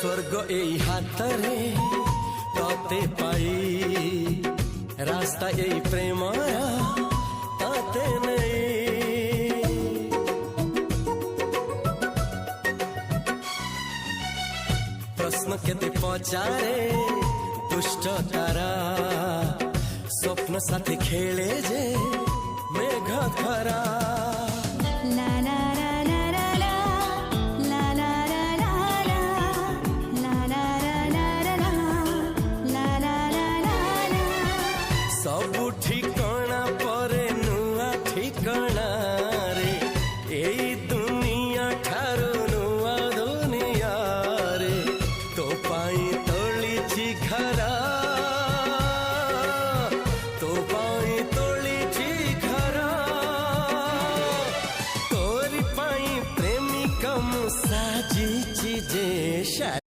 स्वर्ग এই হাতরে ততে পাই রাস্তা এই প্রেম তাতে নেই প্রশ্ন কেতে পচারে দুষ্ট তারা স্বপ্ন সাথে খেলে যে মেঘ খরা লা লা